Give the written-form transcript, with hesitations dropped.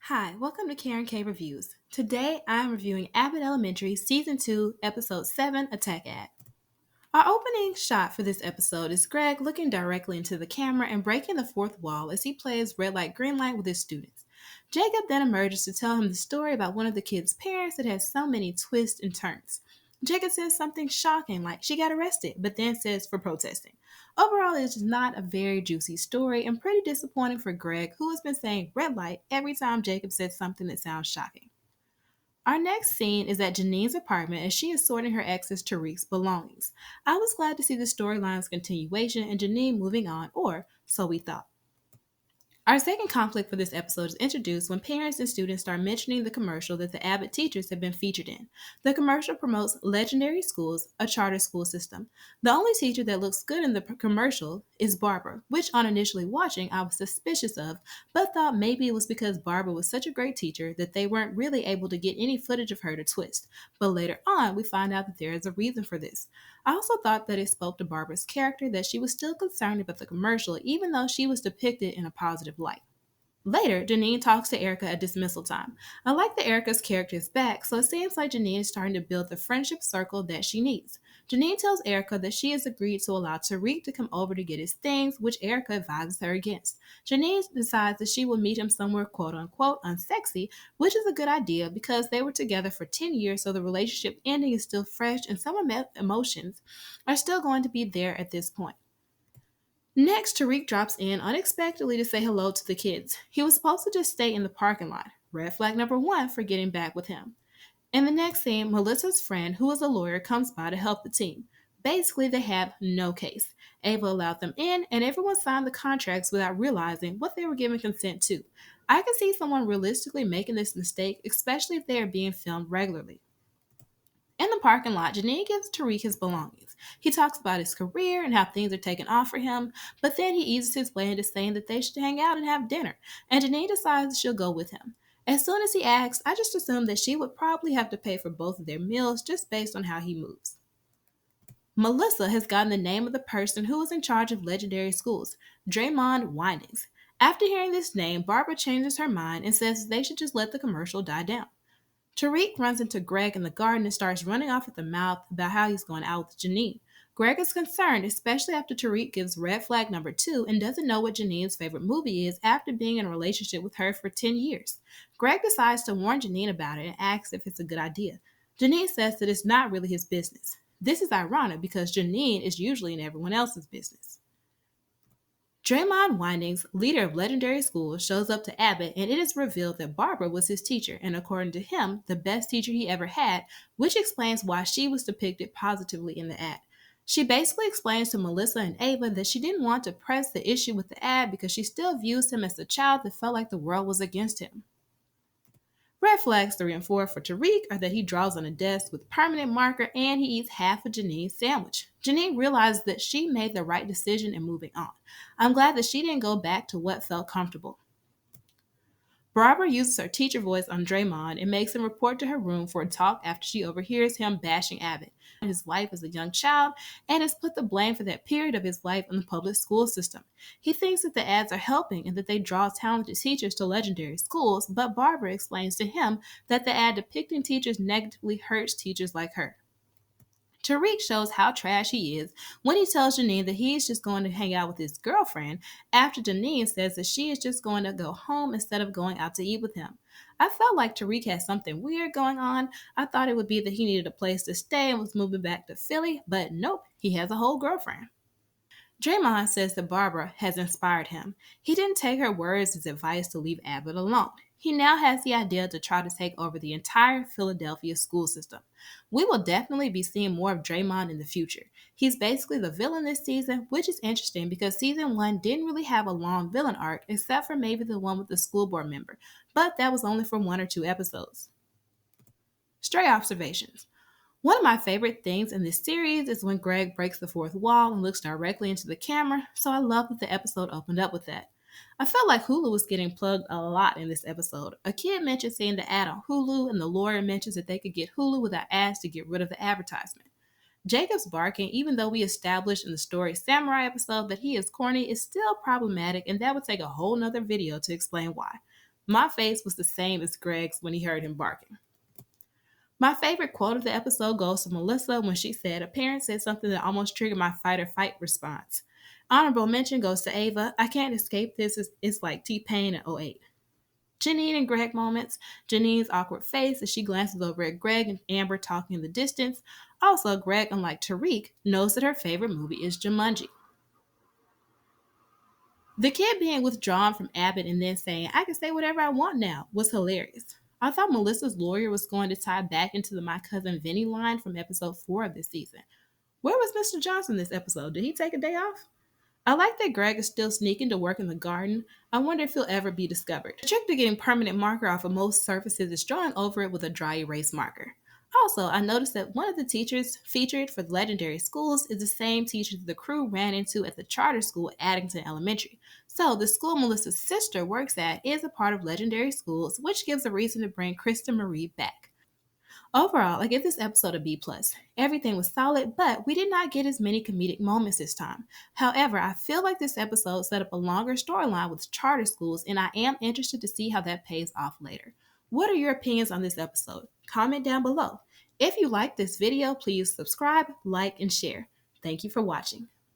Hi, welcome to Karen K Reviews. Today I am reviewing Abbott Elementary Season 2, Episode 7, Attack Ad. Our opening shot for this episode is Greg looking directly into the camera and breaking the fourth wall as he plays red light, green light with his students. Jacob then emerges to tell him the story about one of the kids' parents that has so many twists and turns. Jacob says something shocking like she got arrested, but then says for protesting. Overall, it is just not a very juicy story and pretty disappointing for Greg, who has been saying red light every time Jacob says something that sounds shocking. Our next scene is at Janine's apartment as she is sorting her ex's Tariq's belongings. I was glad to see the storyline's continuation and Janine moving on, or so we thought. Our second conflict for this episode is introduced when parents and students start mentioning the commercial that the Abbott teachers have been featured in. The commercial promotes Legendary Schools, a charter school system. The only teacher that looks good in the commercial is Barbara, which on initially watching I was suspicious of, but thought maybe it was because Barbara was such a great teacher that they weren't really able to get any footage of her to twist. But later on, we find out that there is a reason for this. I also thought that it spoke to Barbara's character that she was still concerned about the commercial even though she was depicted in a positive light. Later, Janine talks to Erica at dismissal time. I like that Erica's character is back, so it seems like Janine is starting to build the friendship circle that she needs. Janine tells Erica that she has agreed to allow Tariq to come over to get his things, which Erica advises her against. Janine decides that she will meet him somewhere quote unquote unsexy, which is a good idea because they were together for 10 years, so the relationship ending is still fresh and some emotions are still going to be there at this point. Next, Tariq drops in unexpectedly to say hello to the kids. He was supposed to just stay in the parking lot. Red flag number one for getting back with him. In the next scene, Melissa's friend, who is a lawyer, comes by to help the team. Basically, they have no case. Ava allowed them in, and everyone signed the contracts without realizing what they were giving consent to. I can see someone realistically making this mistake, especially if they are being filmed regularly. In the parking lot, Janine gives Tariq his belongings. He talks about his career and how things are taking off for him, but then he eases his way into saying that they should hang out and have dinner, and Janine decides she'll go with him. As soon as he asks, I just assumed that she would probably have to pay for both of their meals just based on how he moves. Melissa has gotten the name of the person who is in charge of legendary schools, Draymond Winings. After hearing this name, Barbara changes her mind and says they should just let the commercial die down. Tariq runs into Greg in the garden and starts running off at the mouth about how he's going out with Janine. Greg is concerned, especially after Tariq gives red flag number 2 and doesn't know what Janine's favorite movie is after being in a relationship with her for 10 years. Greg decides to warn Janine about it and asks if it's a good idea. Janine says that it's not really his business. This is ironic because Janine is usually in everyone else's business. Draymond Windings, leader of Legendary School, shows up to Abbott and it is revealed that Barbara was his teacher and according to him, the best teacher he ever had, which explains why she was depicted positively in the ad. She basically explains to Melissa and Ava that she didn't want to press the issue with the ad because she still views him as a child that felt like the world was against him. Red flags 3 and 4 for Tariq are that he draws on a desk with permanent marker and he eats half of Janine's sandwich. Janine realizes that she made the right decision in moving on. I'm glad that she didn't go back to what felt comfortable. Barbara uses her teacher voice on Draymond and makes him report to her room for a talk after she overhears him bashing Abbott, his life as a young child, and has put the blame for that period of his life on the public school system. He thinks that the ads are helping and that they draw talented teachers to legendary schools, but Barbara explains to him that the ad depicting teachers negatively hurts teachers like her. Tariq shows how trash he is when he tells Janine that he is just going to hang out with his girlfriend after Janine says that she is just going to go home instead of going out to eat with him. I felt like Tariq had something weird going on. I thought it would be that he needed a place to stay and was moving back to Philly, but nope, he has a whole girlfriend. Draymond says that Barbara has inspired him. He didn't take her words as advice to leave Abbott alone. He now has the idea to try to take over the entire Philadelphia school system. We will definitely be seeing more of Draymond in the future. He's basically the villain this season, which is interesting because season 1 didn't really have a long villain arc except for maybe the one with the school board member, but that was only for 1 or 2 episodes. Stray observations. One of my favorite things in this series is when Greg breaks the fourth wall and looks directly into the camera, so I love that the episode opened up with that. I felt like Hulu was getting plugged a lot in this episode. A kid mentioned seeing the ad on Hulu, and the lawyer mentions that they could get Hulu without ads to get rid of the advertisement. Jacob's barking, even though we established in the Story Samurai episode that he is corny, is still problematic, and that would take a whole nother video to explain why. My face was the same as Greg's when he heard him barking. My favorite quote of the episode goes to Melissa when she said, "A parent said something that almost triggered my fight or fight response." Honorable mention goes to Ava. "I can't escape this. It's like T-Pain in '08." Janine and Greg moments. Janine's awkward face as she glances over at Greg and Amber talking in the distance. Also, Greg, unlike Tariq, knows that her favorite movie is Jumanji. The kid being withdrawn from Abbott and then saying, "I can say whatever I want now," was hilarious. I thought Melissa's lawyer was going to tie back into the "My Cousin Vinny" line from episode 4 of this season. Where was Mr. Johnson this episode? Did he take a day off? I like that Greg is still sneaking to work in the garden. I wonder if he'll ever be discovered. The trick to getting permanent marker off of most surfaces is drawing over it with a dry erase marker. Also, I noticed that one of the teachers featured for Legendary Schools is the same teacher that the crew ran into at the charter school at Addington Elementary. So, the school Melissa's sister works at is a part of Legendary Schools, which gives a reason to bring Krista Marie back. Overall, I give this episode a B+. Everything was solid, but we did not get as many comedic moments this time. However, I feel like this episode set up a longer storyline with charter schools, and I am interested to see how that pays off later. What are your opinions on this episode? Comment down below. If you like this video, please subscribe, like, and share. Thank you for watching.